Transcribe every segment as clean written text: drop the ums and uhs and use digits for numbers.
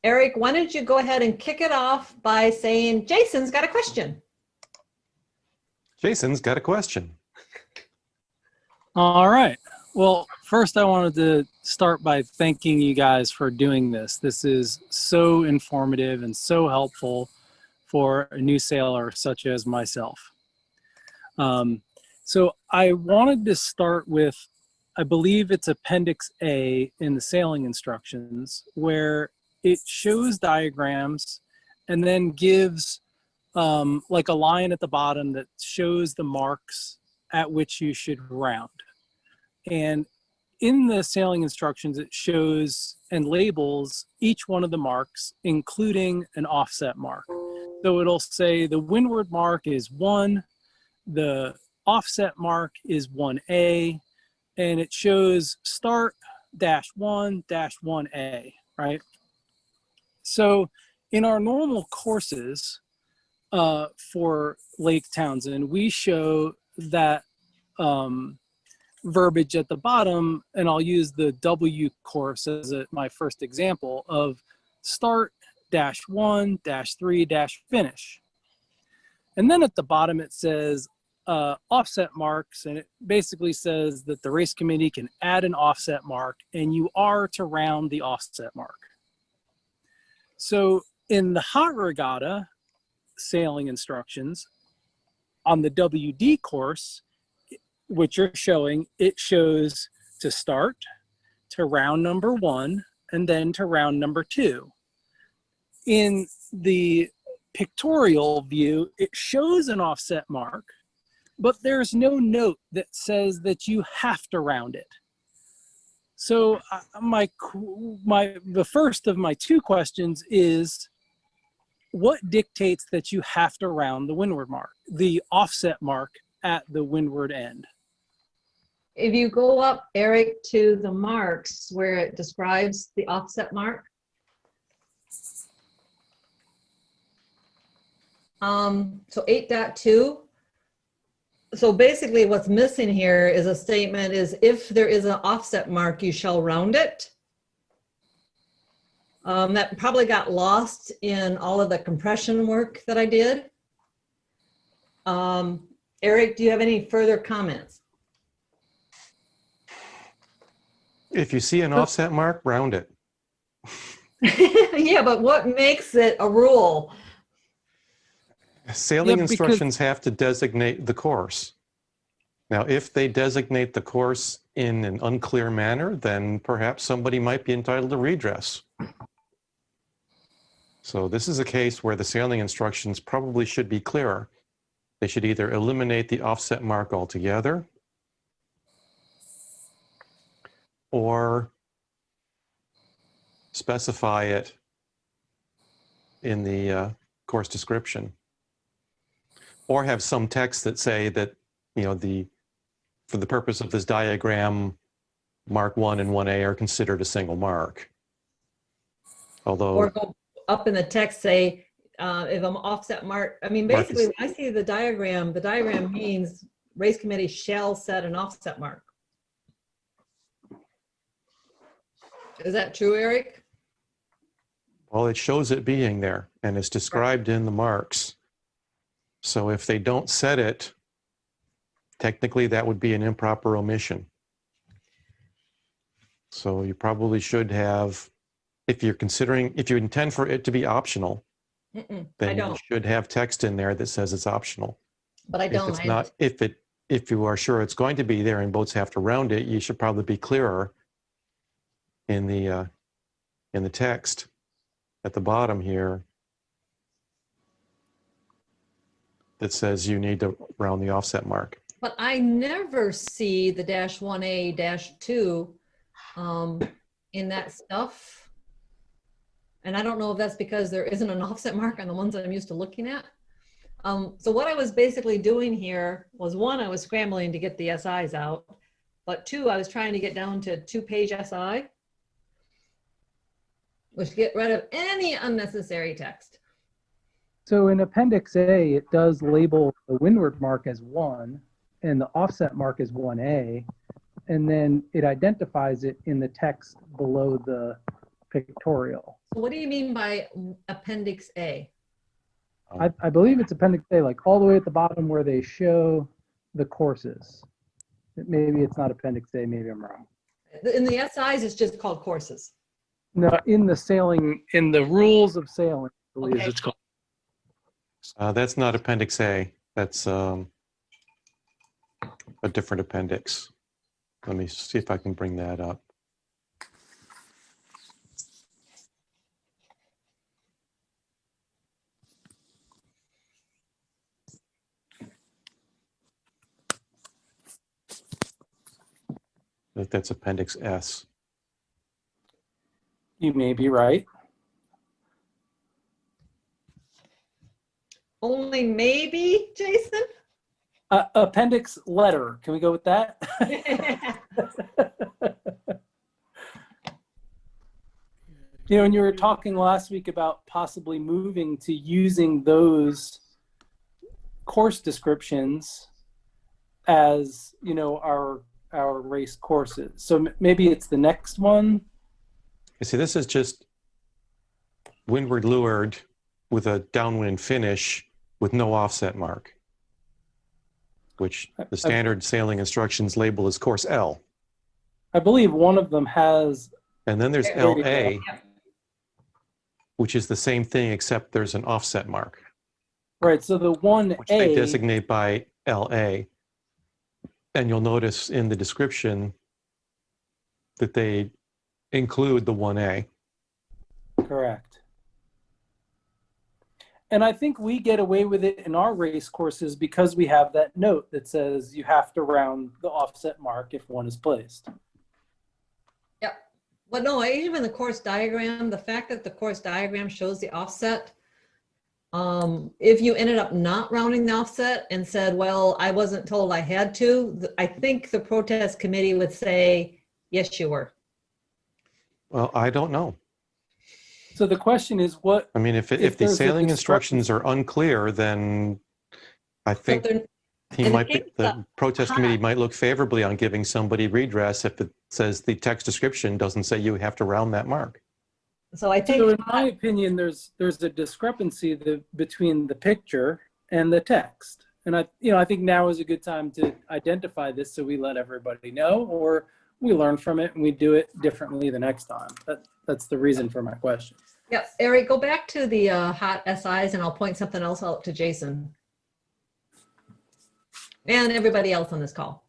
Eric, why don't you go ahead and kick it off by saying, Jason's got a question. Jason's got a question. All right. Well, first I wanted to start by thanking you guys for doing this. This is so informative and so helpful for a new sailor such as myself. So I wanted to start with, I believe it's Appendix A in the sailing instructions, where it shows diagrams and then gives like a line at the bottom that shows the marks at which you should round. And in the sailing instructions, it shows and labels each one of the marks, including an offset mark. So it'll say the windward mark is 1, the offset mark is 1A, and it shows start -1 -1A, right? So in our normal courses for Lake Townsend, we show that verbiage at the bottom, and I'll use the W course as my first example of start -1 -3 finish. And then at the bottom it says offset marks, and it basically says that the race committee can add an offset mark and you are to round the offset mark. So in the hot regatta sailing instructions on the WD course, which you're showing, it shows to start, to round number 1, and then to round number 2. In the pictorial view, it shows an offset mark, but there's no note that says that you have to round it. So the first of my 2 questions is, what dictates that you have to round the windward mark, the offset mark at the windward end? If you go up, Eric, to the marks where it describes the offset mark. So 8.2. So basically what's missing here is a statement is if there is an offset mark, you shall round it. That probably got lost in all of the compression work that I did. Eric, do you have any further comments? If you see an offset mark, round it. Yeah, but what makes it a rule? Sailing instructions have to designate the course. Now, if they designate the course in an unclear manner, then perhaps somebody might be entitled to redress. So this is a case where the sailing instructions probably should be clearer. They should either eliminate the offset mark altogether, or specify it in the course description, or have some text that say that, you know, for the purpose of this diagram, mark 1 and 1A are considered a single mark. Although, or go up in the text, say if I'm offset mark, I mean, basically when I see the diagram means race committee shall set an offset mark. Is that true, Eric? well, it shows it being there and it's described in the marks. So if they don't set it, technically that would be an improper omission. So you probably should have, if you intend for it to be optional, then you should have text in there that says it's optional. But I don't. If it's not, if you are sure it's going to be there and boats have to round it, you should probably be clearer in the text at the bottom here that says you need to round the offset mark. But I never see the -1A, -2 in that stuff. And I don't know if that's because there isn't an offset mark on the ones that I'm used to looking at. So what I was basically doing here was, 1, I was scrambling to get the SIs out, but 2, I was trying to get down to 2-page SI, which get rid of any unnecessary text. So in Appendix A, it does label the windward mark as 1 and the offset mark as 1A, and then it identifies it in the text below the pictorial. What do you mean by Appendix A? I believe it's Appendix A, like all the way at the bottom where they show the courses. Maybe it's not Appendix A, maybe I'm wrong. In the SIs, it's just called courses. No, in the sailing, in the rules of sailing, I believe Okay. it's called. That's not Appendix A. That's a different appendix. Let me see if I can bring that up. That's Appendix S. You may be right. Only maybe, Jason? Appendix letter. Can we go with that? You know, and you were talking last week about possibly moving to using those course descriptions as, you know, our race courses. So maybe it's the next one. You see, this is just windward leeward with a downwind finish with no offset mark, which the standard sailing instructions label as course L. I believe one of them has. And then there's There you LA, go. which is the same thing except there's an offset mark, Right, so the 1A. which they designate by LA. And you'll notice in the description that they include the 1A. Correct. And I think we get away with it in our race courses because we have that note that says you have to round the offset mark if one is placed. Yep. But no, even the course diagram, the fact that the course diagram shows the offset, if you ended up not rounding the offset and said, well, I wasn't told I had to, I think the protest committee would say, yes, you were. Well, I don't know. So the question is what? I mean, if the there's a sailing instructions discrepancy- are unclear, then I think But they're- he in the might be, case the of protest hot- committee might look favorably on giving somebody redress if it says the text description doesn't say you have to round that mark. So I think So in my opinion, there's a discrepancy between the picture and the text. And I think now is a good time to identify this so we let everybody know, or we learn from it and we do it differently the next time. That's the reason for my question. yeah, Eric, go back to the hot SIs and I'll point something else out to Jason. And everybody else on this call.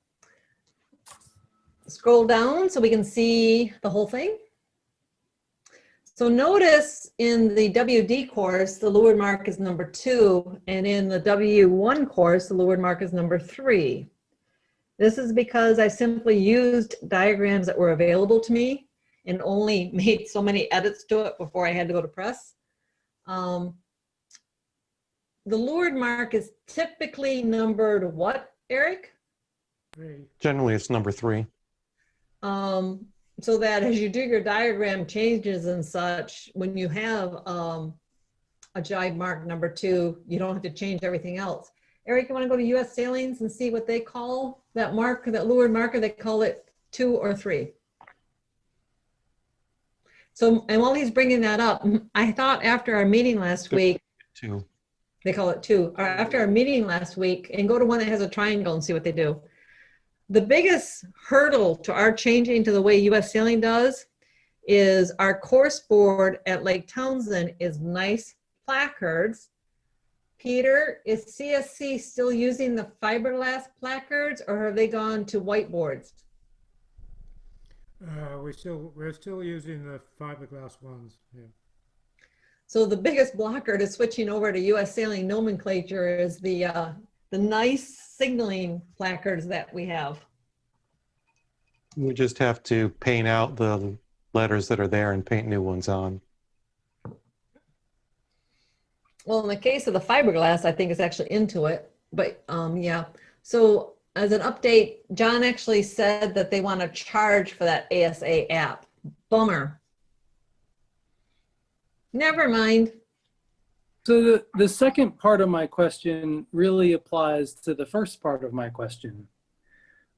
Scroll down so we can see the whole thing. So notice in the WD course, the leeward mark is number 2, and in the W1 course, the leeward mark is number 3. This is because I simply used diagrams that were available to me and only made so many edits to it before I had to go to press. The leeward mark is typically numbered what, Eric? Generally, it's number 3. So that as you do your diagram changes and such, when you have a jibe mark number 2, you don't have to change everything else. Eric, you want to go to US Sailings and see what they call that mark, that leeward marker? They call it 2 or 3. So, and while he's bringing that up, I thought after our meeting last week, 2. they call it 2, or after our meeting last week, and go to one that has a triangle and see what they do. The biggest hurdle to our changing to the way US Sailing does is our course board at Lake Townsend is nice placards. Peter, is CSC still using the fiberglass placards or have they gone to whiteboards? We're still using the fiberglass ones. Yeah. So the biggest blocker to switching over to US Sailing nomenclature is the nice signaling placards that we have. We just have to paint out the letters that are there and paint new ones on. Well, in the case of the fiberglass, I think it's actually into it, but yeah. So as an update, John actually said that they want to charge for that ASA app. Bummer. Never mind. So the second part of my question really applies to the first part of my question.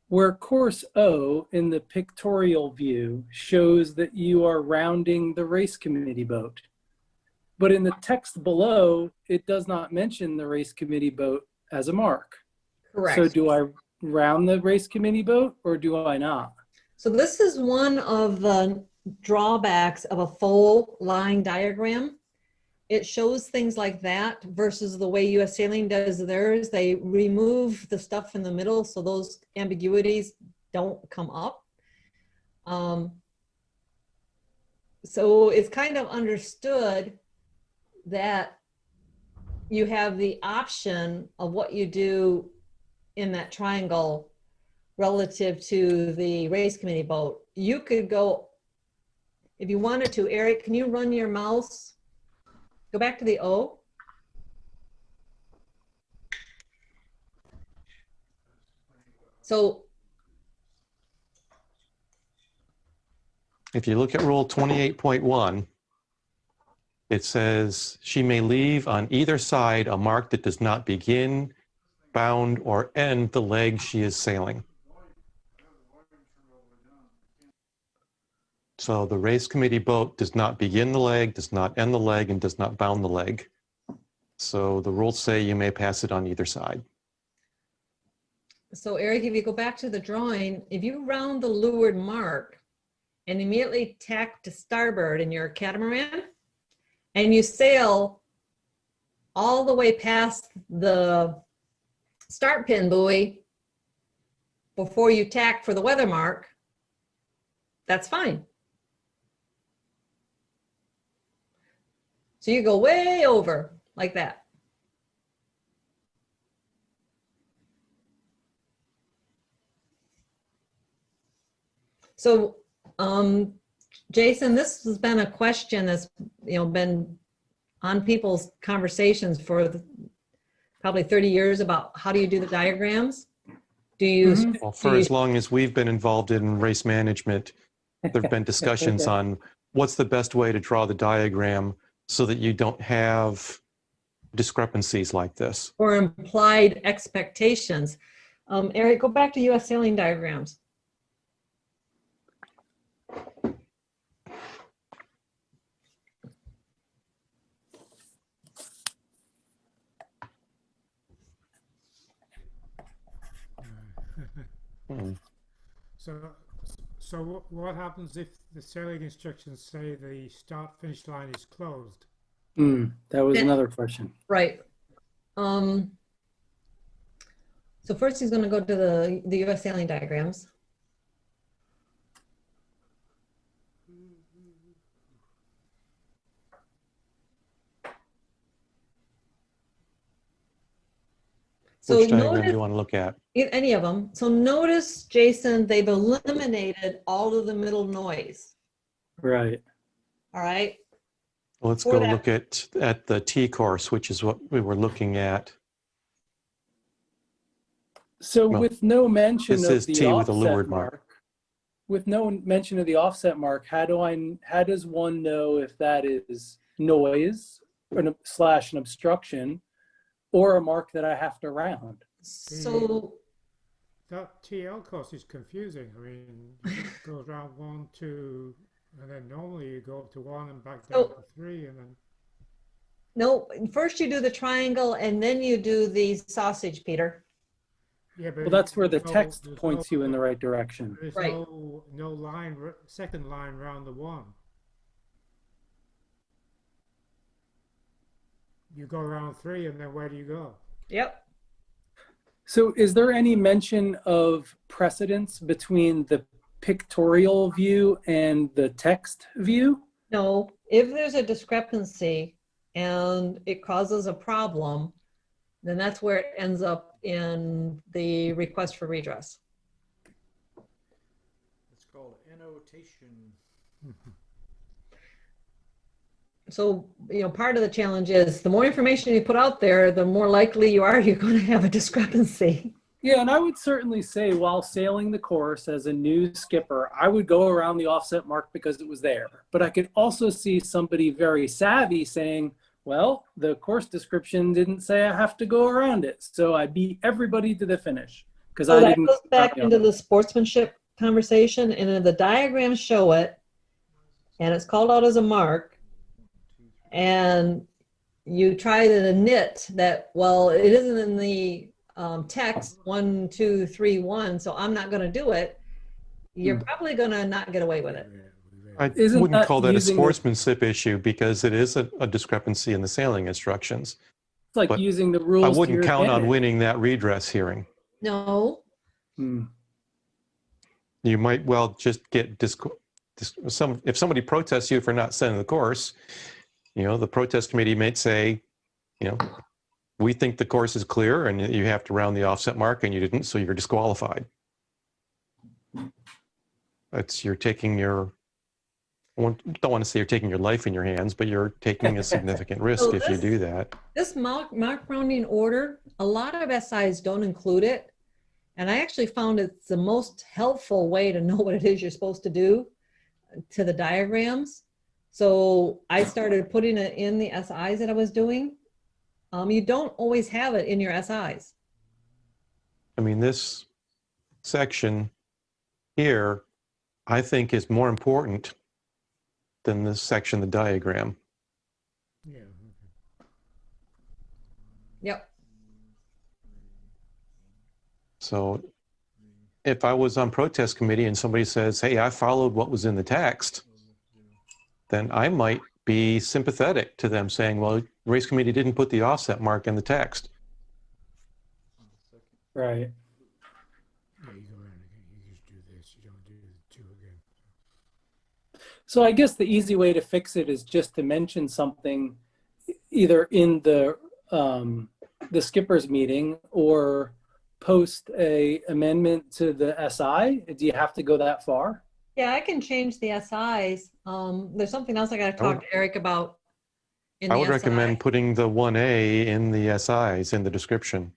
where course O in the pictorial view shows that you are rounding the race committee boat. But in the text below, it does not mention the race committee boat as a mark. Correct. So do I round the race committee boat or do I not? So this is one of the drawbacks of a full line diagram. It shows things like that versus the way US Sailing does theirs. They remove the stuff in the middle so those ambiguities don't come up. So it's kind of understood that you have the option of what you do in that triangle relative to the race committee boat. You could go, if you wanted to, Eric, can you run your mouse? Go back to the O. So If you look at rule 28.1, it says she may leave on either side a mark that does not begin, bound, or end the leg she is sailing. So the race committee boat does not begin the leg, does not end the leg, and does not bound the leg. So the rules say you may pass it on either side. So Eric, if you go back to the drawing, if you round the leeward mark and immediately tack to starboard in your catamaran, and you sail all the way past the start pin buoy before you tack for the weather mark, that's fine. So you go way over like that. So, Jason, this has been a question that's been on people's conversations for probably 30 years about how do you do the diagrams? Do you? Well, for as long as we've been involved in race management, there have been discussions on what's the best way to draw the diagram so that you don't have discrepancies like this. Or implied expectations. Eric, go back to US Sailing diagrams. So what happens if the sailing instructions say the start-finish line is closed? That was another question. Right. So first he's going to go to the US Sailing diagrams. So which diagram do notice, you want to look at? any of them. So notice, Jason, they've eliminated all of the middle noise. Right. All right. Well, let's go look at the T course, which is what we were looking at. So Well, with no mention this of is the T with a leeward offset mark. mark, with no mention of the offset mark, how does one know if that is noise or slash an obstruction or a mark that I have to round? So that TL course is confusing. I mean, it goes around 1, 2, and then normally you go up to 1 and back down to 3, and then. no, first you do the triangle and then you do the sausage, Peter. Yeah, but Well, that's where the there's text there's points you in the right direction. There's Right. no line, second line round the 1. You go around 3, and then where do you go? Yep. So is there any mention of precedence between the pictorial view and the text view? No, if there's a discrepancy and it causes a problem, then that's where it ends up in the request for redress. It's called annotation. So, part of the challenge is the more information you put out there, the more likely you're going to have a discrepancy. Yeah, and I would certainly say while sailing the course as a new skipper, I would go around the offset mark because it was there. But I could also see somebody very savvy saying, well, the course description didn't say I have to go around it. So I beat everybody to the finish. because So I that didn't. goes back into the sportsmanship conversation, and then the diagrams show it, and it's called out as a mark, and you try to knit that, well, it isn't in the text 1, 2, 3, 1, so I'm not going to do it. You're probably going to not get away with it. I Isn't wouldn't that call that a using the- sportsmanship issue because it is a discrepancy in the sailing instructions. It's like But using the rules. I to wouldn't your count on advantage. winning that redress hearing. No. Hmm. You might well just get if somebody protests you for not sending the course, the protest committee might say, we think the course is clear and you have to round the offset mark and you didn't, so you're disqualified. You're taking I don't want to say you're taking your life in your hands, but you're taking a significant risk if you do that. This mark rounding order, a lot of SIs don't include it. And I actually found it's the most helpful way to know what it is you're supposed to do to the diagrams. So I started putting it in the SIs that I was doing. You don't always have it in your SIs. I mean, this section here, I think, is more important than this section, the diagram. Yeah. Yep. So if I was on protest committee and somebody says, hey, I followed what was in the text, then I might be sympathetic to them saying, well, race committee didn't put the offset mark in the text. Right. Yeah, you go around again. You just do this. You don't do the 2 again. So I guess the easy way to fix it is just to mention something either in the skipper's meeting or post a amendment to the SI. Do you have to go that far? Yeah, I can change the SIs. There's something else I got to talk to Eric about. In I the would recommend SI. putting the 1A in the SIs in the description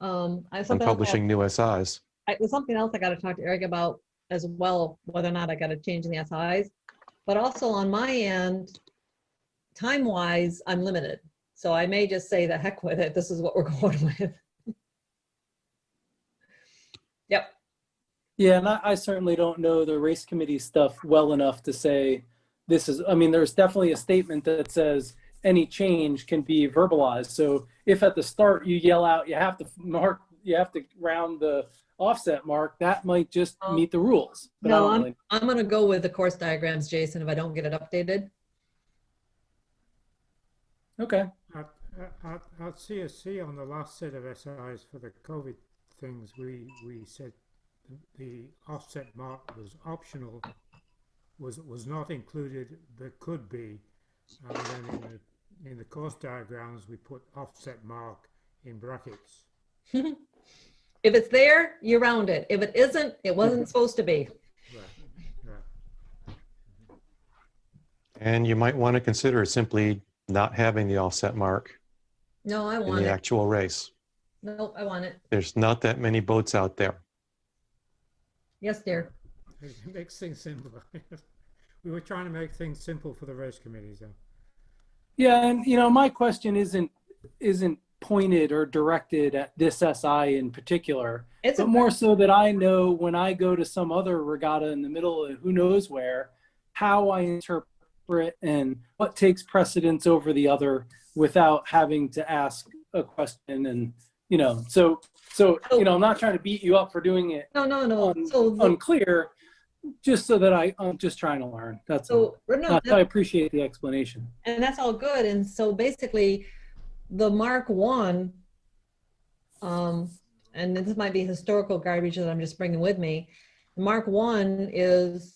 I have and something else publishing new SIs. there's something else I got to talk to Eric about as well, whether or not I got to change in the SIs. But also on my end, time-wise, I'm limited. So I may just say the heck with it. This is what we're going with. Yep. Yeah, and I certainly don't know the race committee stuff well enough to say this is, I mean, there's definitely a statement that says any change can be verbalized. So if at the start you yell out, you have to round the offset mark, that might just meet the rules. But No, really... I'm going to go with the course diagrams, Jason, if I don't get it updated. Okay. At CSC on the last set of SIs for the COVID things, we said the offset mark was optional, was not included, but could be. And then in the course diagrams, we put offset mark in brackets. If it's there, you round it. If it isn't, it wasn't supposed to be. Right. And you might want to consider simply not having the offset mark No, I in want the it. actual race. No, I want it. There's not that many boats out there. Yes, dear. It makes things simpler. We were trying to make things simple for the race committees, though. Yeah, and my question isn't pointed or directed at this SI in particular, but more so that I know when I go to some other regatta in the middle of who knows where, how I interpret and what takes precedence over the other without having to ask a question. And so I'm not trying to beat you up for doing it. No. Unclear, just so that I'm just trying to learn. That's all. I appreciate the explanation. And that's all good. And so basically, the Mark 1, and this might be historical garbage that I'm just bringing with me. The Mark 1 is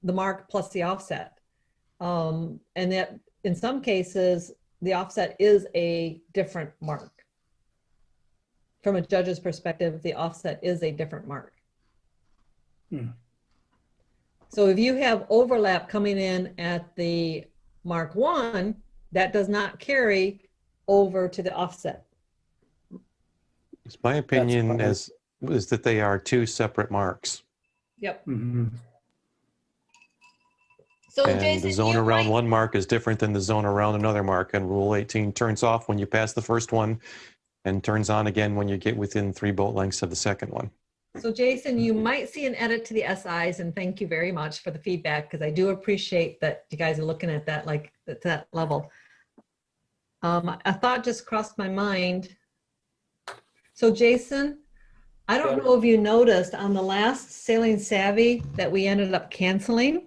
the mark plus the offset. And that in some cases, the offset is a different mark. From a judge's perspective, the offset is a different mark. So if you have overlap coming in at the Mark 1, that does not carry over to the offset. It's my opinion is that they are two separate marks. Yep. Mm-hmm. So and Jason, the zone around one mark is different than the zone around another mark. And Rule 18 turns off when you pass the first one and turns on again when you get within 3 boat lengths of the second one. So Jason, you might see an edit to the SIs, and thank you very much for the feedback, because I do appreciate that you guys are looking at that like at that level. A thought just crossed my mind. So Jason, I don't know if you noticed on the last Sailing Savvy that we ended up canceling,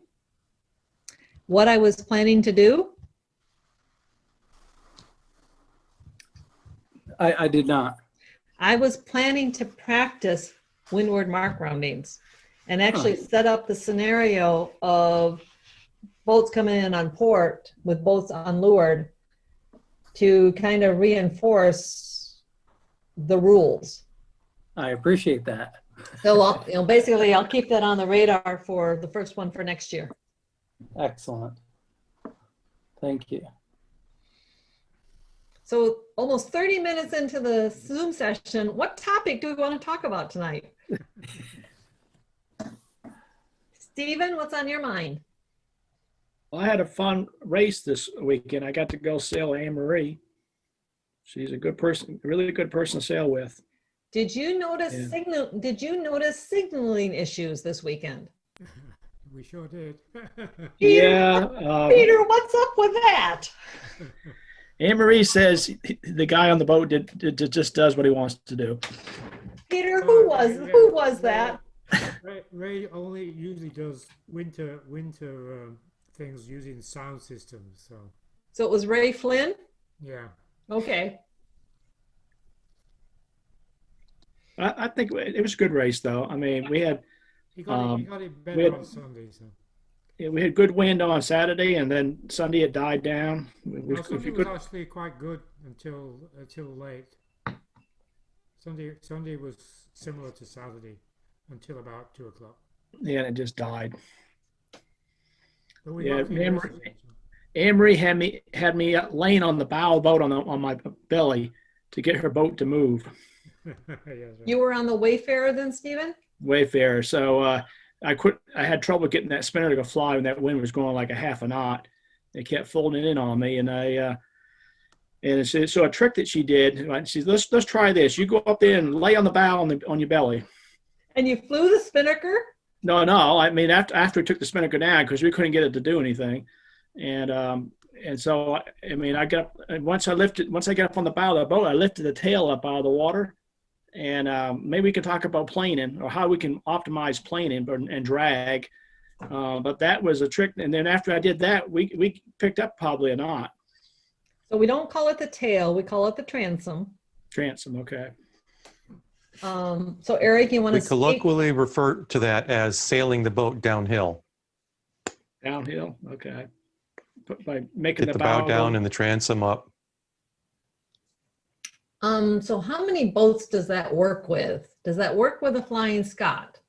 what I was planning to do. I did not. I was planning to practice windward mark roundings and actually set up the scenario of boats coming in on port with boats unlured to kind of reinforce the rules. I appreciate that. So basically I'll keep that on the radar for the first one for next year. Excellent. Thank you. So almost 30 minutes into the Zoom session, what topic do we want to talk about tonight? Stephen, what's on your mind? Well, I had a fun race this weekend. I got to go sail Anne Marie. She's a good person, a really good person to sail with. Did you notice Yeah. Did you notice signaling issues this weekend? We sure did. Yeah. Peter, what's up with that? Anne Marie says the guy on the boat just does what he wants to do. Peter, who was that? Ray only usually does winter things using sound systems. So it was Ray Flynn? Yeah. Okay. I think it was a good race, though. I mean, we had He got it we better had- on Sunday. So. yeah, we had good wind on Saturday, and then Sunday it died down. No, Sunday was actually quite good until late. Sunday was similar to Saturday until about 2 o'clock. Yeah, it just died. But we Yeah, got the Anne races, Marie had me laying on the bow of the boat on my belly to get her boat to move. so. Yes, right. You were on the Wayfarer then, Stephen? Wayfarer. So I had trouble getting that spinner to go fly when that wind was going like a half a knot. It kept folding in on me, and so a trick that she did. She said, let's try this. You go up there and lay on the bow on your belly. And you flew the spinnaker? No. I mean, after we took the spinnaker down because we couldn't get it to do anything, and so I mean, I got up, once I got up on the bow of the boat, I lifted the tail up out of the water, and maybe we can talk about planing or how we can optimize planing and drag. But that was a trick. And then after I did that, we picked up probably a knot. So we don't call it the tail, we call it the transom. Transom, okay. So Eric, you want We to speak? colloquially refer to that as sailing the boat downhill. Downhill, okay. By making Get the bow down and the transom up. So how many boats does that work with? Does that work with a Flying Scot?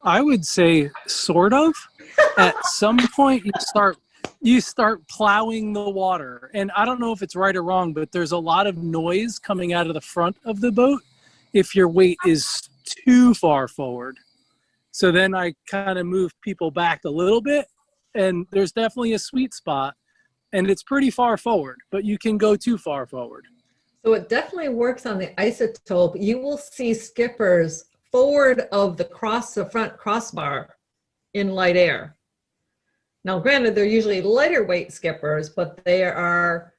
I would say sort of. At some point you start plowing the water. And I don't know if it's right or wrong, but there's a lot of noise coming out of the front of the boat if your weight is too far forward. So then I kind of move people back a little bit, and there's definitely a sweet spot, and it's pretty far forward, but you can go too far forward. So it definitely works on the isotope. You will see skippers forward of the front crossbar in light air. Now, granted, they're usually lighter weight skippers, but they are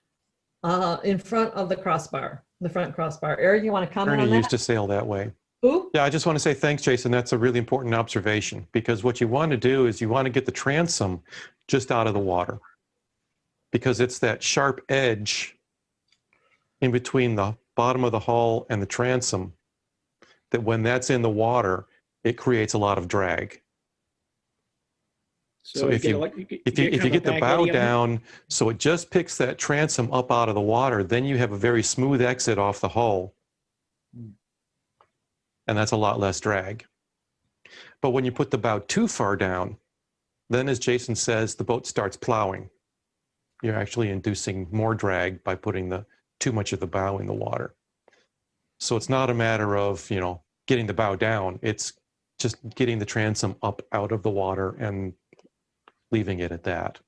in front of the crossbar, the front crossbar. Eric, you want to comment on Ernie that? used to sail that way. Who? Yeah, I just want to say thanks, Jason. That's a really important observation, because what you want to do is you want to get the transom just out of the water, because it's that sharp edge in between the bottom of the hull and the transom that when that's in the water, it creates a lot of drag. So if you get the bow down so it just picks that transom up out of the water, then you have a very smooth exit off the hull. And that's a lot less drag. But when you put the bow too far down, then as Jason says, the boat starts plowing. You're actually inducing more drag by putting too much of the bow in the water. So it's not a matter of, getting the bow down. It's just getting the transom up out of the water and leaving it at that.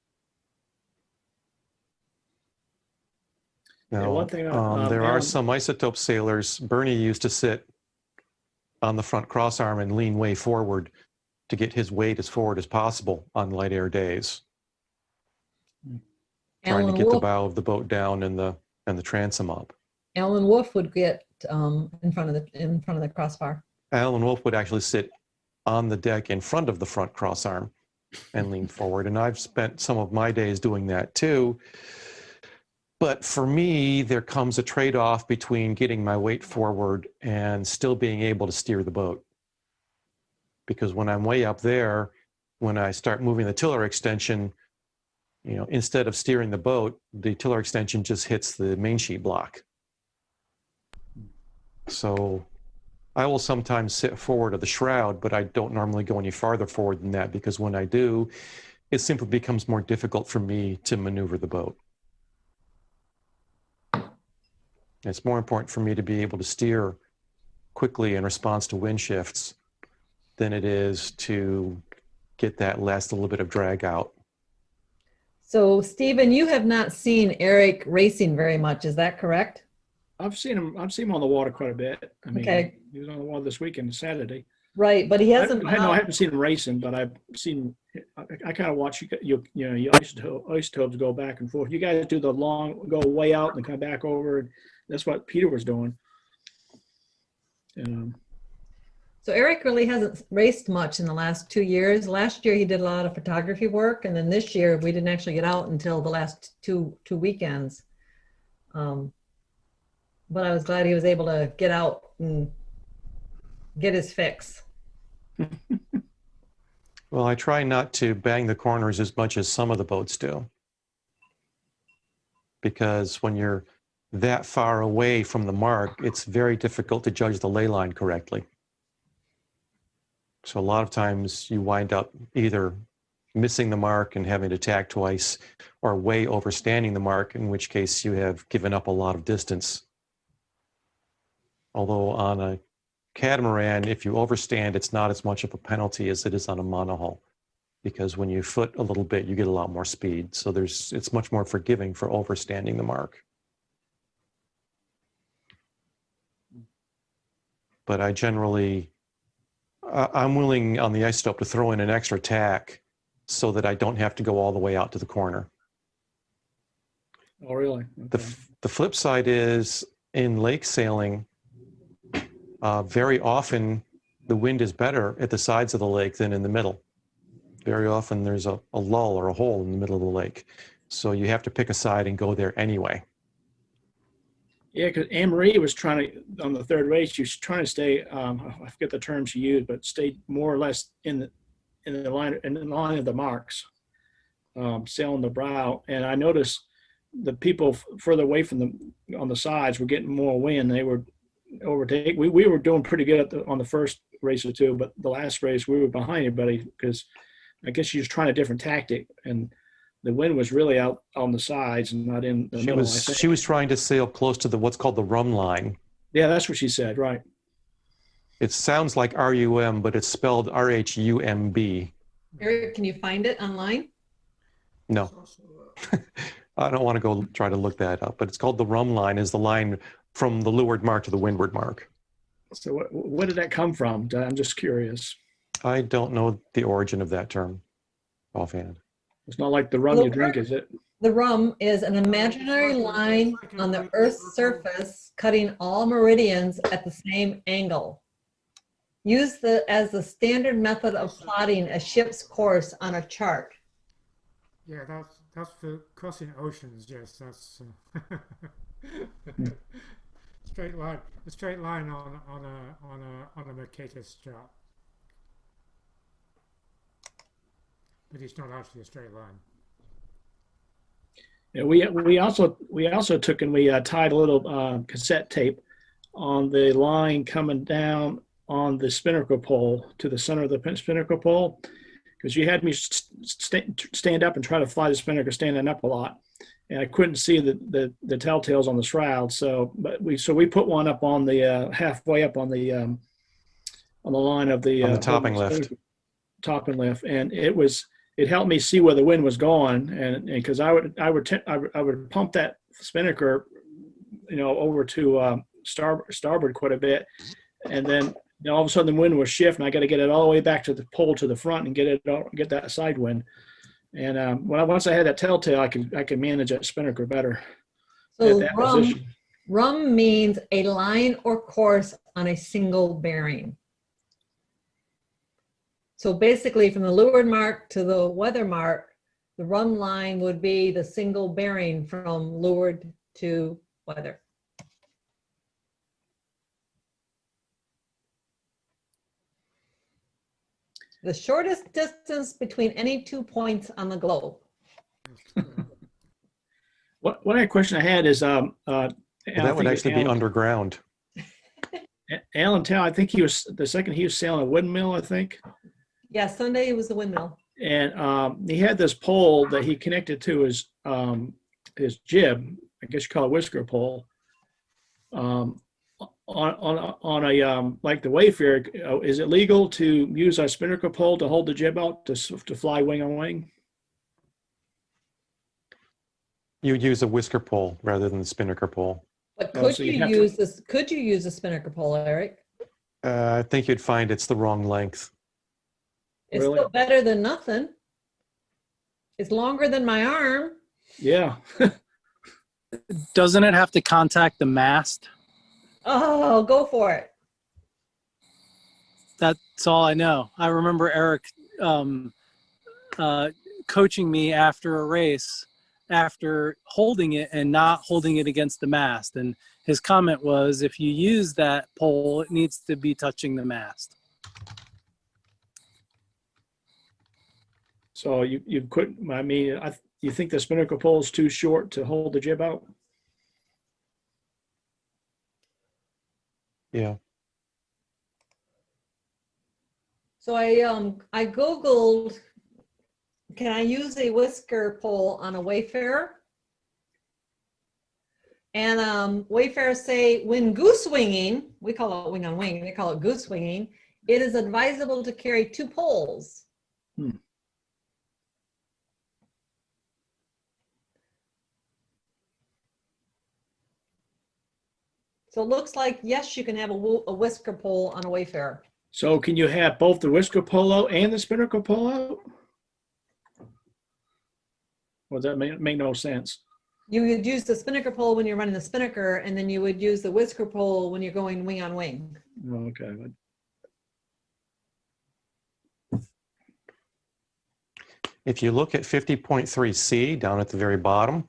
Yeah, No, one thing, there are Alan, some isotope sailors. Bernie used to sit on the front crossarm and lean way forward to get his weight as forward as possible on light air days, trying to Alan get the Wolf, bow of the boat down and the transom up. Alan Wolf would get in front of the crossbar. Alan Wolf would actually sit on the deck in front of the front crossarm and lean forward. And I've spent some of my days doing that too. But for me, there comes a trade-off between getting my weight forward and still being able to steer the boat. Because when I'm way up there, when I start moving the tiller extension, instead of steering the boat, the tiller extension just hits the main sheet block. So I will sometimes sit forward of the shroud, but I don't normally go any farther forward than that, because when I do, it simply becomes more difficult for me to maneuver the boat. It's more important for me to be able to steer quickly in response to wind shifts than it is to get that last little bit of drag out. So, Stephen, you have not seen Eric racing very much. Is that correct? I've seen him on the water quite a bit. I mean, Okay. he was on the water this weekend, Saturday. Right, but he hasn't. I haven't seen him racing, but I've seen. I kind of watch you isotopes go back and forth. You guys do the long, go way out and come back over. That's what Peter was doing. So Eric really hasn't raced much in the last 2 years. Last year he did a lot of photography work, and then this year we didn't actually get out until the last two weekends. But I was glad he was able to get out and get his fix. Well, I try not to bang the corners as much as some of the boats do, because when you're that far away from the mark, it's very difficult to judge the ley line correctly. So a lot of times you wind up either missing the mark and having to tack twice, or way overstanding the mark, in which case you have given up a lot of distance. Although on a catamaran, if you overstand, it's not as much of a penalty as it is on a monohull, because when you foot a little bit, you get a lot more speed. So it's much more forgiving for overstanding the mark. But I generally, I'm willing on the isotope to throw in an extra tack so that I don't have to go all the way out to the corner. Oh, really? Okay. The flip side is, in lake sailing, very often the wind is better at the sides of the lake than in the middle. Very often there's a lull or a hole in the middle of the lake. So you have to pick a side and go there anyway. Yeah, because Anne-Marie was trying to, on the third race, she was trying to stay, I forget the term she used, but stay more or less in the line of the marks, sailing the brow. And I noticed the people further away from them on the sides were getting more wind. They were overtaking. We were doing pretty good on the first race or two, but the last race we were behind everybody, because I guess she was trying a different tactic, and the wind was really out on the sides and not in the middle. She was trying to sail close to what's called the rum line. Yeah, that's what she said, right. It sounds like RUM, but it's spelled RHUMB. Eric, can you find it online? No. I don't want to go try to look that up, but it's called the rum line, is the line from the leeward mark to the windward mark. So what did that come from? I'm just curious. I don't know the origin of that term offhand. It's not like the rum you drink, is it? The rum is an imaginary line on the Earth's surface cutting all meridians at the same angle. Used as the standard method of plotting a ship's course on a chart. Yeah, that's for crossing oceans. Yes, that's straight line. A straight line on a Mercatus chart, but it's not actually a straight line. Yeah, we also took and we tied a little cassette tape on the line coming down on the spinnaker pole to the center of the spinnaker pole, because you had me stand up and try to fly the spinnaker standing up a lot, and I couldn't see the telltales on the shroud. So we put one up on the halfway up on the line of the topping lift. Topping lift, and it helped me see where the wind was going, and because I would pump that spinnaker over to starboard quite a bit, and then all of a sudden the wind will shift, and I got to get it all the way back to the pole to the front and get that side wind. And once I had that telltale, I could manage that spinnaker better at So that position. rum means a line or course on a single bearing. So basically from the leeward mark to the weather mark, the rum line would be the single bearing from leeward to weather. The shortest distance between any 2 points on the globe. One question I had is, Well, that would actually be underground. Alan Tao, I think he was sailing a windmill, I think. Yeah, Sunday it was the windmill. And he had this pole that he connected to his jib, I guess you call it whisker pole, on a like the Wayfarer. Is it legal to use a spinnaker pole to hold the jib out to fly wing on wing? You would use a whisker pole rather than the spinnaker pole. But Oh, could so you you'd have use this? Could you use a spinnaker pole, Eric? I think you'd find it's the wrong length. It's Really? still better than nothing. It's longer than my arm. Yeah. Doesn't it have to contact the mast? Oh, go for it. That's all I know. I remember Eric coaching me after a race, after holding it and not holding it against the mast. And his comment was, if you use that pole, it needs to be touching the mast. So you couldn't. I mean, you think the spinnaker pole is too short to hold the jib out? Yeah. So I Googled, can I use a whisker pole on a Wayfarer? And Wayfarers say when goose winging, we call it wing on wing, they call it goose winging, it is advisable to carry 2 poles. So it looks like, yes, you can have a whisker pole on a Wayfarer. So can you have both the whisker pole out and the spinnaker pole out? Well, that make no sense. You would use the spinnaker pole when you're running the spinnaker, and then you would use the whisker pole when you're going wing on wing. Oh, okay. If you look at 50.3C down at the very bottom,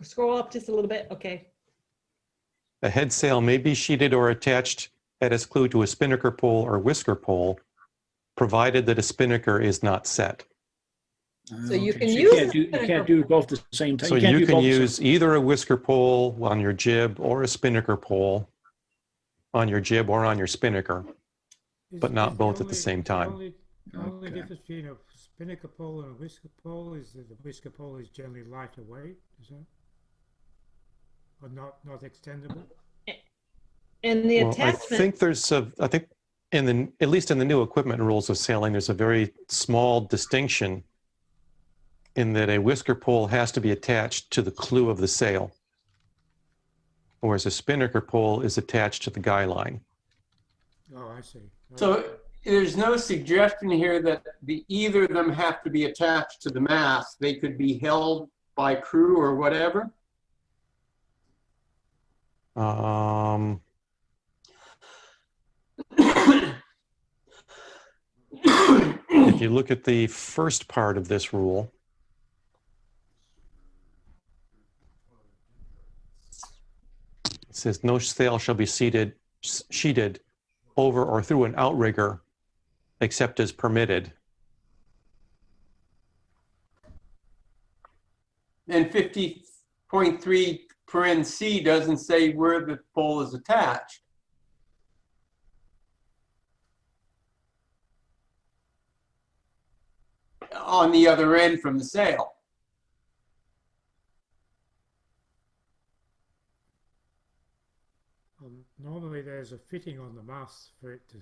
Scroll up just a little bit, okay. a head sail may be sheeted or attached at its clew to a spinnaker pole or whisker pole, provided that a spinnaker is not set. So you Okay. can So use you can't do both at the same time. So can't you do can both at the same- use either a whisker pole on your jib or a spinnaker pole on your jib or on your spinnaker, but not both at the same time. The only Okay. difference between a spinnaker pole and a whisker pole is that the whisker pole is generally lighter weight, is that? Or not extendable? And the Well, I attachment, think there's I think at least in the new equipment rules of sailing, there's a very small distinction in that a whisker pole has to be attached to the clew of the sail, whereas a spinnaker pole is attached to the guy line. Oh, I see. So there's no suggestion here that either of them have to be attached to the mast. They could be held by crew or whatever. If you look at the first part of this rule, it says no sail shall be sheeted over or through an outrigger except as permitted. And 50.3 paren C doesn't say where the pole is attached. On the other end from the sail. Normally there's a fitting on the mast for it to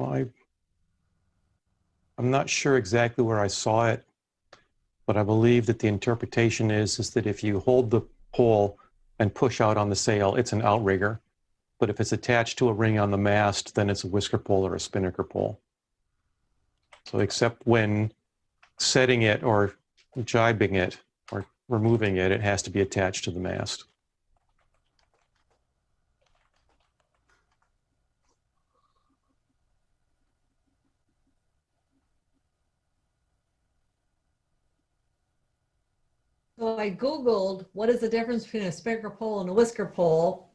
Well, I'm not sure exactly where I saw it, but I believe that the interpretation is that if you hold the pole and push out on the sail, it's an outrigger. But if it's attached to a ring on the mast, then it's a whisker pole or a spinnaker pole. So except when setting it or jibing it or removing it, it has to be attached to the mast. So I Googled what is the difference between a spinnaker pole and a whisker pole.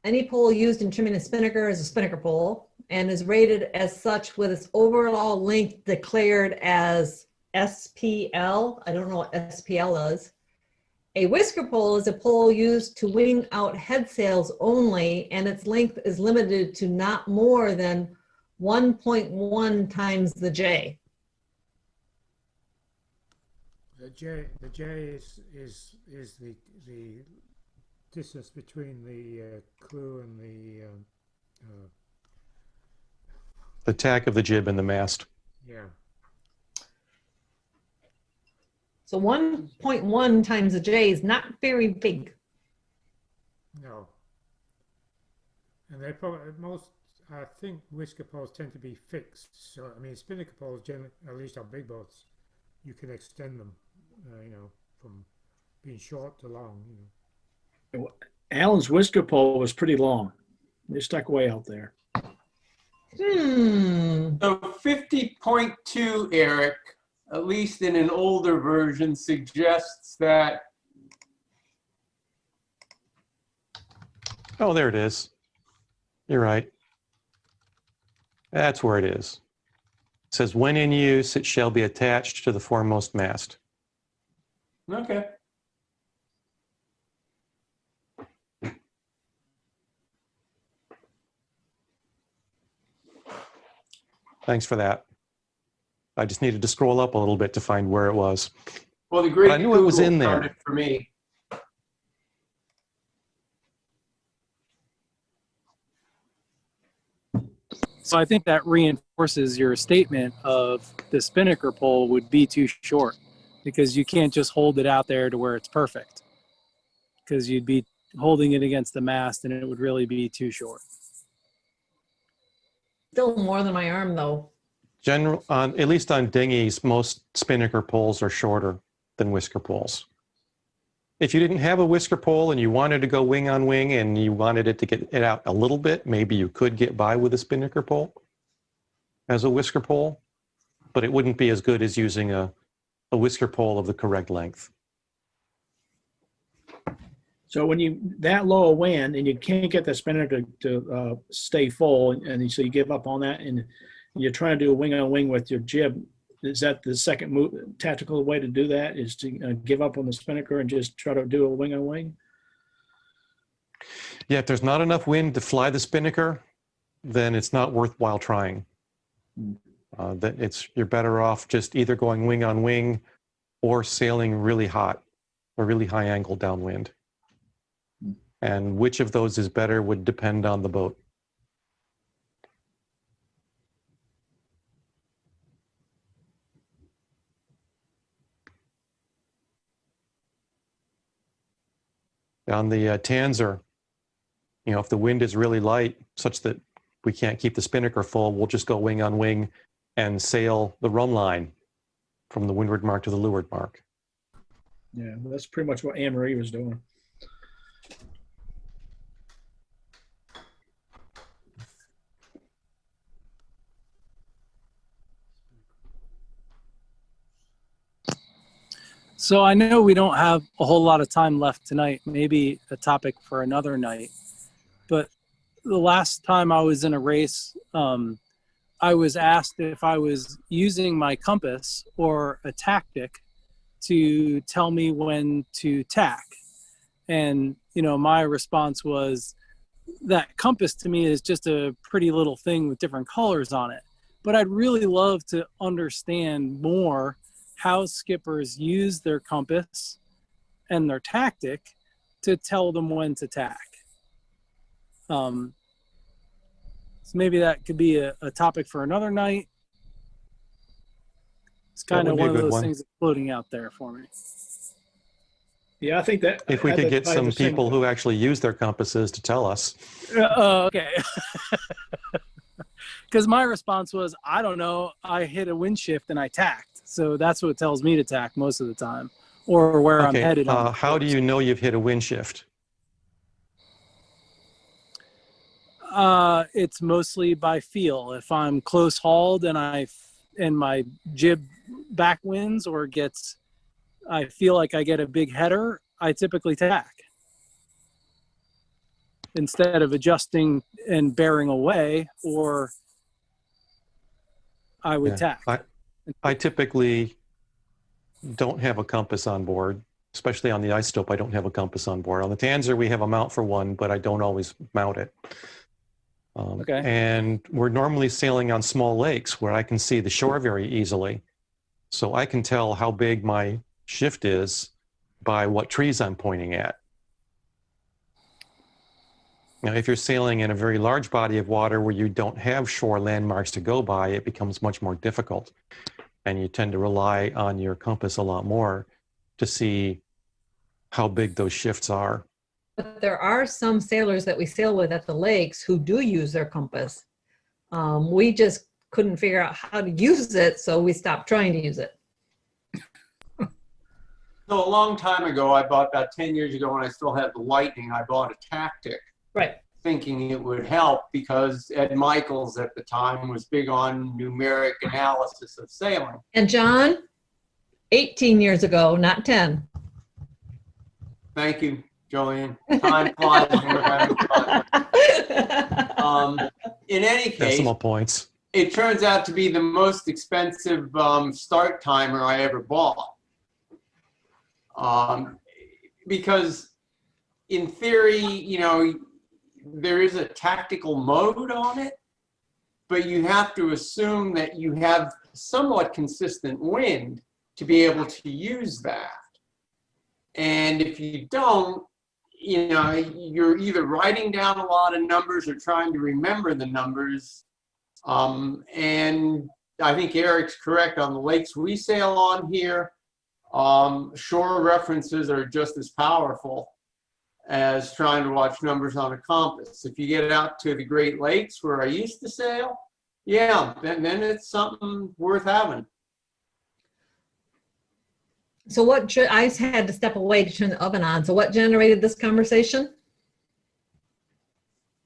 Any pole used in trimming a spinnaker is a spinnaker pole and is rated as such with its overall length declared as SPL. I don't know what SPL is. A whisker pole is a pole used to wing out head sails only, and its length is limited to not more than 1.1 times the J. The J is the distance between the clew and The tack of the jib and the mast. yeah. So 1.1 times the J is not very big. No. And they probably I think whisker poles tend to be fixed. So I mean, spinnaker poles generally, at least on big boats, you can extend them, you know, from being short to long. You know. Alan's whisker pole was pretty long. They stuck way out there. So 50.2, Eric, at least in an older version, suggests that. Oh, there it is. You're right. That's where it is. It says, when in use, it shall be attached to the foremost mast. Okay. Thanks for that. I just needed to scroll up a little bit to find where it was. Well, the great But I knew it was Google in there. found it for me. So I think that reinforces your statement of the spinnaker pole would be too short, because you can't just hold it out there to where it's perfect, because you'd be holding it against the mast and it would really be too short. Still more than my arm though. At least on dinghies, most spinnaker poles are shorter than whisker poles. If you didn't have a whisker pole and you wanted to go wing on wing and you wanted it to get it out a little bit, maybe you could get by with a spinnaker pole as a whisker pole, but it wouldn't be as good as using a whisker pole of the correct length. So when you that low a wind and you can't get the spinnaker to stay full, and so you give up on that, and you're trying to do a wing on wing with your jib, is that the second move, tactical way to do that, is to give up on the spinnaker and just try to do a wing on wing? Yeah, if there's not enough wind to fly the spinnaker, then it's not worthwhile trying. You're better off just either going wing on wing or sailing really hot or really high angle downwind. And which of those is better would depend on the boat. On the Tanzer, you know, if the wind is really light, such that we can't keep the spinnaker full, we'll just go wing on wing and sail the run line from the windward mark to the leeward mark. Yeah, that's pretty much what Anne-Marie was doing. So I know we don't have a whole lot of time left tonight, maybe a topic for another night, but the last time I was in a race, I was asked if I was using my compass or a tactic to tell me when to tack. And, you know, my response was that compass to me is just a pretty little thing with different colors on it. But I'd really love to understand more how skippers use their compass and their tactic to tell them when to tack. So maybe that could be a topic for another night. It's That kind would of be a one of good those one. things that's floating out there for me. Yeah, I think that If we I could had get the some same people thought. who actually use their compasses to tell us. Okay. Because my response was, I don't know. I hit a wind shift and I tacked. So that's what tells me to tack most of the time, or where I'm Okay, headed on the how do course. you know you've hit a wind shift? It's mostly by feel. If I'm close hauled and my jib backwinds or I feel like I get a big header, I typically tack instead of adjusting and bearing away, or I would Yeah. tack. I typically don't have a compass on board, especially on the ice stope. I don't have a compass on board. On the Tanzer, we have a mount for one, but I don't always mount it. Okay. And we're normally sailing on small lakes where I can see the shore very easily. So I can tell how big my shift is by what trees I'm pointing at. Now, if you're sailing in a very large body of water where you don't have shore landmarks to go by, it becomes much more difficult. And you tend to rely on your compass a lot more to see how big those shifts are. But there are some sailors that we sail with at the lakes who do use their compass. We just couldn't figure out how to use it, so we stopped trying to use it. So a long time ago, I bought about 10 years ago when I still had the Lightning, I bought a Tactic, Right. thinking it would help because Ed Michaels at the time was big on numeric analysis of sailing. And John, 18 years ago, not 10. Thank you, Jolene. Time flies when we're having fun. In any case, Decimal points. it turns out to be the most expensive start timer I ever bought. Because in theory, you know, there is a tactical mode on it, but you have to assume that you have somewhat consistent wind to be able to use that. And if you don't, you know, you're either writing down a lot of numbers or trying to remember the numbers. And I think Eric's correct on the lakes we sail on here. Shore references are just as powerful as trying to watch numbers on a compass. If you get out to the Great Lakes where I used to sail, yeah, then it's something worth having. So I had to step away to turn the oven on. So what generated this conversation?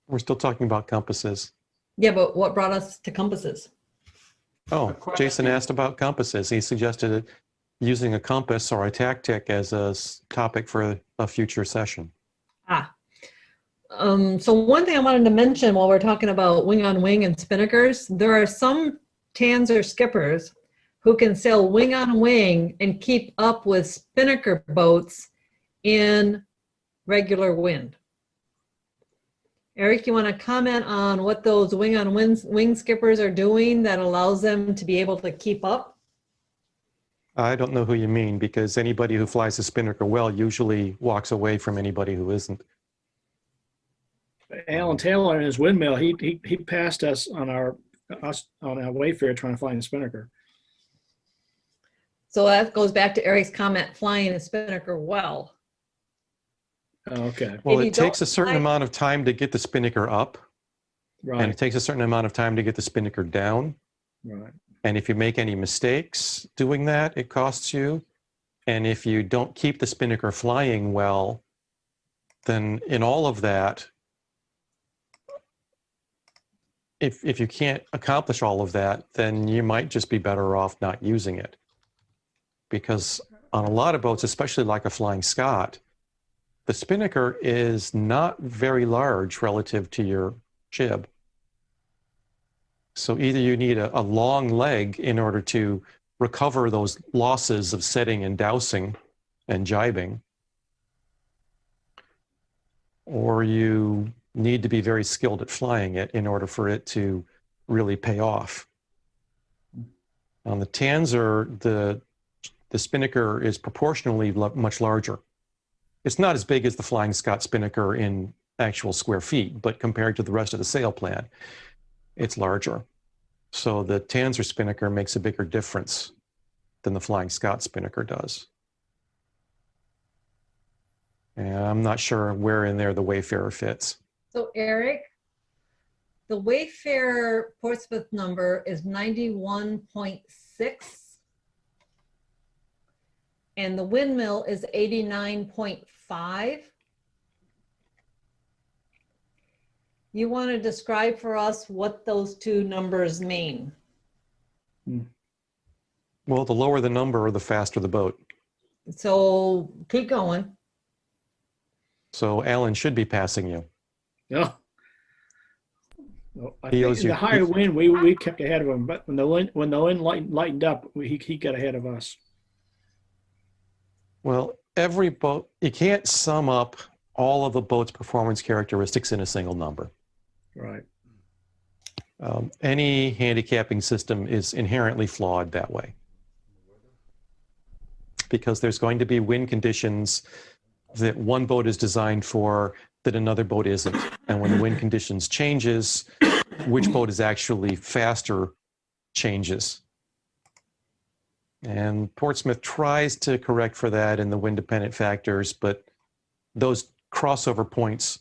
We're still talking about compasses. Yeah, but what brought us to compasses? Oh, Jason asked about compasses. He suggested using a compass or a tactic as a topic for a future session. So one thing I wanted to mention while we're talking about wing on wing and spinnakers, there are some Tanzer skippers who can sail wing on wing and keep up with spinnaker boats in regular wind. Eric, you want to comment on what those wing on wing skippers are doing that allows them to be able to keep up? I don't know who you mean, because anybody who flies a spinnaker well usually walks away from anybody who isn't. Alan Taylor and his windmill, he passed us on our Wayfair trying to fly in a spinnaker. So that goes back to Eric's comment, flying a spinnaker well. Oh, okay. Well, If you it takes a don't certain fly- amount of time to get the spinnaker up, and Right. it takes a certain amount of time to get the spinnaker down. Right. And if you make any mistakes doing that, it costs you. And if you don't keep the spinnaker flying well, then in all of that, if you can't accomplish all of that, then you might just be better off not using it. Because on a lot of boats, especially like a Flying Scot, the spinnaker is not very large relative to your jib. So either you need a long leg in order to recover those losses of setting and dousing and jibing, or you need to be very skilled at flying it in order for it to really pay off. On the Tanzer, the spinnaker is proportionally much larger. It's not as big as the Flying Scot spinnaker in actual square feet, but compared to the rest of the sail plan, it's larger. So the Tanzer spinnaker makes a bigger difference than the Flying Scot spinnaker does. And I'm not sure where in there the Wayfarer fits. So Eric, the Wayfarer Portsmouth number is 91.6. And the windmill is 89.5. You want to describe for us what those two numbers mean? Well, the lower the number, the faster the boat. So keep going. So Alan should be passing you. Yeah. Well, I He think owes in you- the higher wind, we kept ahead of him, but when the wind lightened up, he got ahead of us. Well, every boat, you can't sum up all of the boat's performance characteristics in a single number. Right. Any handicapping system is inherently flawed that way, because there's going to be wind conditions that one boat is designed for that another boat isn't. And when the wind conditions changes, which boat is actually faster changes. And Portsmouth tries to correct for that in the wind dependent factors, but those crossover points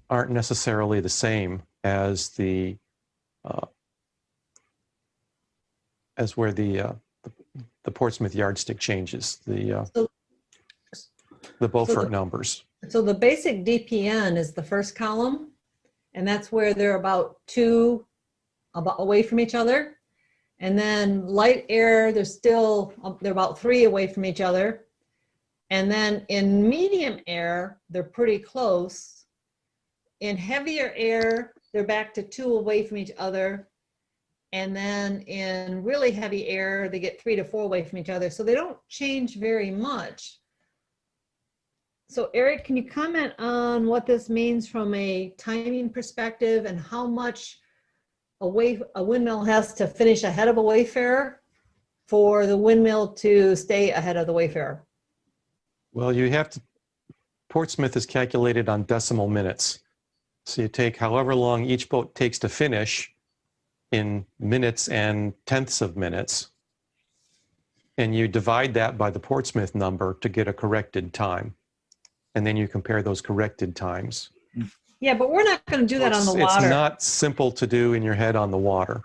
aren't necessarily the same as the as where the Portsmouth yardstick changes, the Beaufort numbers. So the basic DPN is the first column, and that's where they're about away from each other. And then light air, they're about 3 away from each other. And then in medium air, they're pretty close. In heavier air, they're back to 2 away from each other. And then in really heavy air, they get 3 to 4 away from each other. So they don't change very much. So Eric, can you comment on what this means from a timing perspective and how much a windmill has to finish ahead of a Wayfarer for the windmill to stay ahead of the Wayfarer? Well, Portsmouth is calculated on decimal minutes. So you take however long each boat takes to finish in minutes and tenths of minutes, and you divide that by the Portsmouth number to get a corrected time. And then you compare those corrected times. Yeah, but we're not going to do that on the water. It's not simple to do in your head on the water.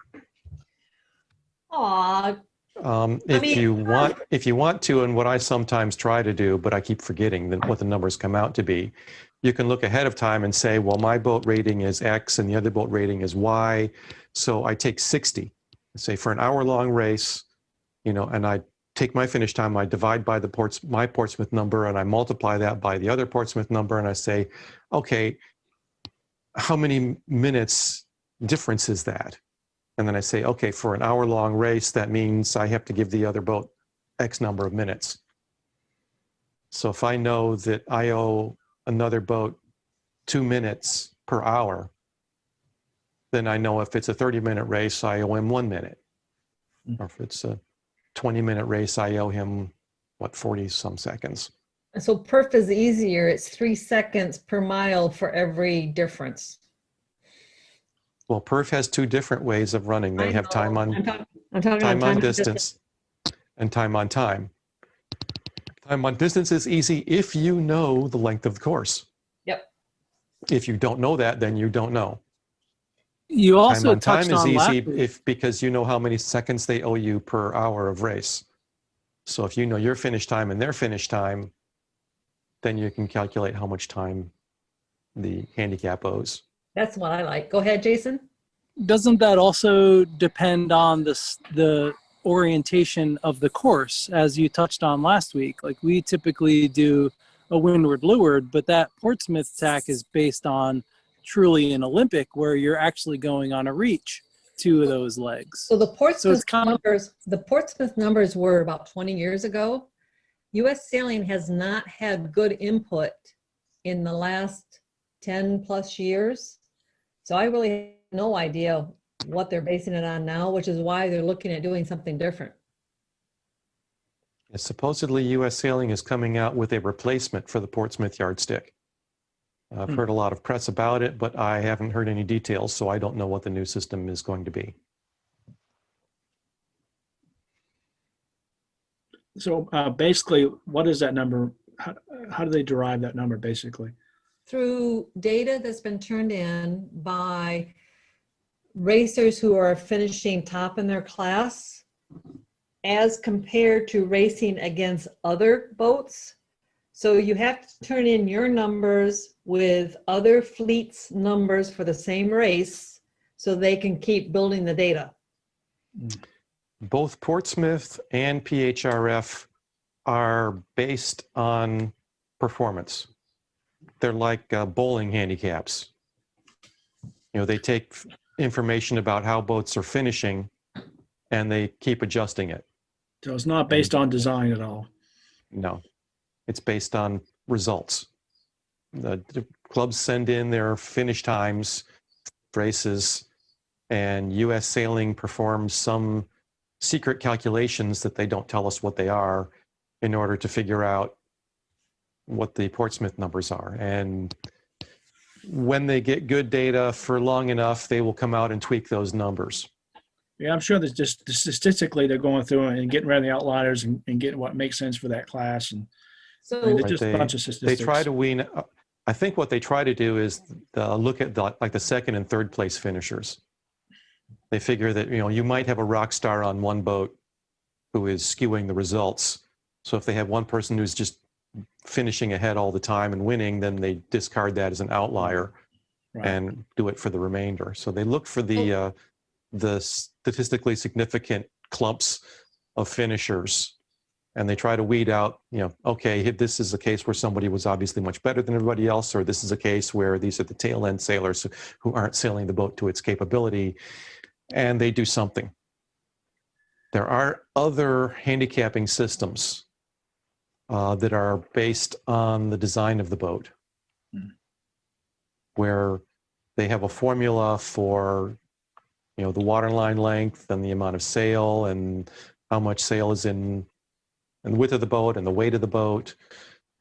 Aw, If you want to, and what I sometimes try to do, but I keep forgetting what the numbers come out to be, you can look ahead of time and say, well, my boat rating is X and the other boat rating is Y. So I take 60, say for an hour-long race, and I take my finish time, I divide by my Portsmouth number, and I multiply that by the other Portsmouth number, and I say, okay, how many minutes difference is that? And then I say, okay, for an hour-long race, that means I have to give the other boat X number of minutes. So if I know that I owe another boat 2 minutes per hour, then I know if it's a 30-minute race, I owe him 1 minute. Or if it's a 20-minute race, I owe him, 40-some seconds. so perf is easier. It's 3 seconds per mile for every difference. Well, perf has 2 different ways of running. They have time on I'm talking time about on distance and time on time. Time on distance is easy if you know the length of the course. Yep. If you don't know that, then you don't know. You Time also on touched time is on last easy week. because you know how many seconds they owe you per hour of race. So if you know your finish time and their finish time, then you can calculate how much time the handicap owes. That's what I like. Go ahead, Jason. Doesn't that also depend on the orientation of the course, as you touched on last week? Like we typically do a windward-leeward, but that Portsmouth tack is based on truly an Olympic where you're actually going on a reach 2 of those legs. So the Portsmouth it's kind of- numbers were about 20 years ago. U.S. Sailing has not had good input in the last 10 plus years. So I really have no idea what they're basing it on now, which is why they're looking at doing something different. Supposedly, U.S. Sailing is coming out with a replacement for the Portsmouth yardstick. I've heard a lot of press about it, but I haven't heard any details, so I don't know what the new system is going to be. So basically, what is that number? How do they derive that number, basically? Through data that's been turned in by racers who are finishing top in their class as compared to racing against other boats. So you have to turn in your numbers with other fleets' numbers for the same race so they can keep building the data. Both Portsmouth and PHRF are based on performance. They're like bowling handicaps. You know, they take information about how boats are finishing and they keep adjusting it. So it's not based on design at all. No, it's based on results. The clubs send in their finish times, races, and US Sailing performs some secret calculations that they don't tell us what they are in order to figure out what the Portsmouth numbers are. And when they get good data for long enough, they will come out and tweak those numbers. Yeah, I'm sure that just statistically they're going through and getting rid of the outliers and getting what makes sense for that class. And So I mean, it's Right, just a bunch of statistics. They try to wean. I think what they try to do is look at like the second and third place finishers. They figure that, you know, you might have a rock star on one boat who is skewing the results. So if they have one person who's just finishing ahead all the time and winning, then they discard that as an outlier Right. and do it for the remainder. So they look for the statistically significant clumps of finishers, and they try to weed out, you know, okay, if this is a case where somebody was obviously much better than everybody else, or this is a case where these are the tail end sailors who aren't sailing the boat to its capability, and they do something. There are other handicapping systems that are based on the design of the boat, where they have a formula for, you know, the waterline length and the amount of sail and how much sail is in and the width of the boat and the weight of the boat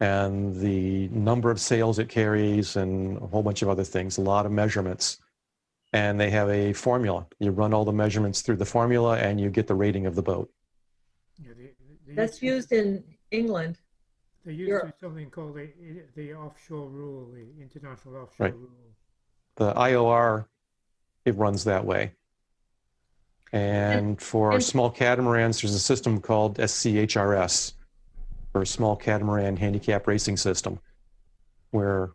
and the number of sails it carries and a whole bunch of other things, a lot of measurements. And they have a formula. You run all the measurements through the formula and you get the rating of the boat. Yeah, that's used in England. They used to do something called the offshore rule, the international offshore Right. rule. The IOR, it runs that way. And for small catamarans, there's a system called SCHRS, or Small Catamaran Handicap Racing System, where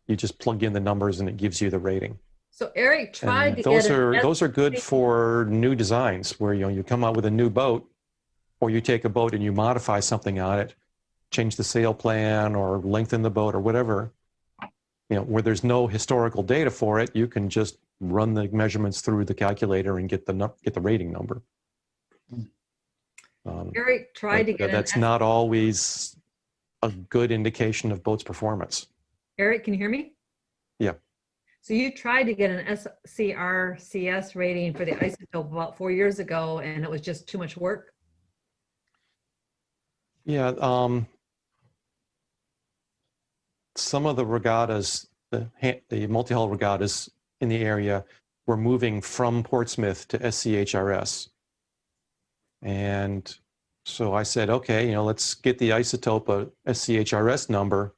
you just plug in the numbers and it gives you the rating. So Eric tried And to those get are those are good for new designs, where, you know, you come out with a new boat, or you take a boat and you modify something on it, change the sail plan or lengthen the boat or whatever. You know, where there's no historical data for it, you can just run the measurements through the calculator and get the rating number. Eric tried to get that's not always a good indication of boat's performance. Eric, can you hear me? Yeah. So you tried to get an SCRCS rating for the isotope about 4 years ago, and it was just too much work. Yeah. Some of the regattas, the multi-hull regattas in the area, were moving from Portsmouth to SCHRS. And so I said, okay, you know, let's get the isotope a SCHRS number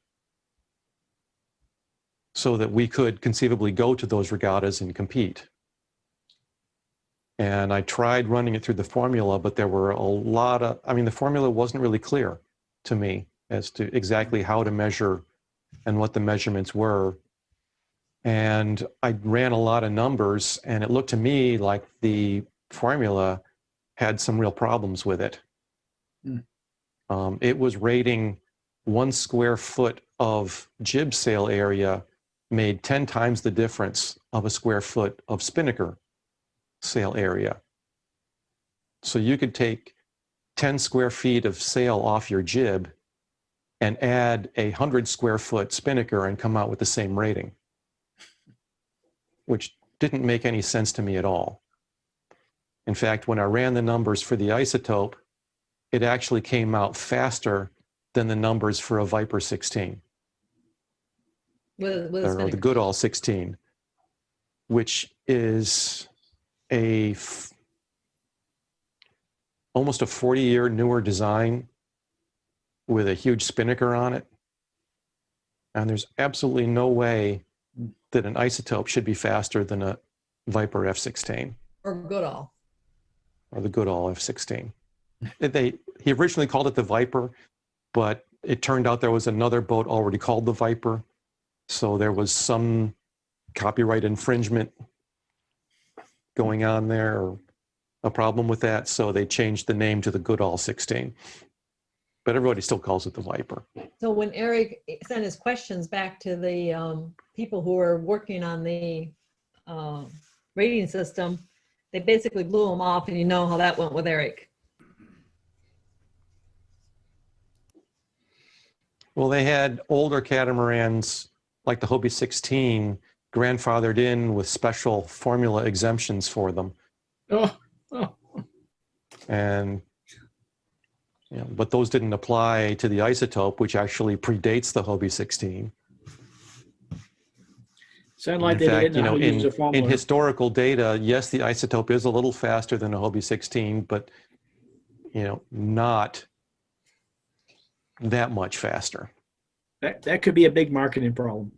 so that we could conceivably go to those regattas and compete. And I tried running it through the formula, but there were a lot of, I mean, the formula wasn't really clear to me as to exactly how to measure and what the measurements were. And I ran a lot of numbers, and it looked to me like the formula had some real problems with it. It was rating 1 square foot of jib sail area made 10 times the difference of a square foot of spinnaker sail area. So you could take 10 square feet of sail off your jib and add 100 square foot spinnaker and come out with the same rating, which didn't make any sense to me at all. In fact, when I ran the numbers for the isotope, it actually came out faster than the numbers for a Viper 16. with a or the spinnaker. Goodall 16, which is almost a 40-year newer design with a huge spinnaker on it. And there's absolutely no way that an isotope should be faster than a Viper F16 Or Goodall. or the Goodall F16. He originally called it the Viper, but it turned out there was another boat already called the Viper. So there was some copyright infringement going on there, or a problem with that. So they changed the name to the Goodall 16. But everybody still calls it the Viper. So when Eric sent his questions back to the people who were working on the rating system, they basically blew him off, and you know how that went with Eric. Well, they had older catamarans like the Hobie 16 grandfathered in with special formula exemptions for them. Oh. And but those didn't apply to the isotope, which actually predates the Hobie 16. Sound like In they fact, didn't know how to use the in formula. historical data, yes, the isotope is a little faster than a Hobie 16, but not that much faster. That could be a big marketing problem.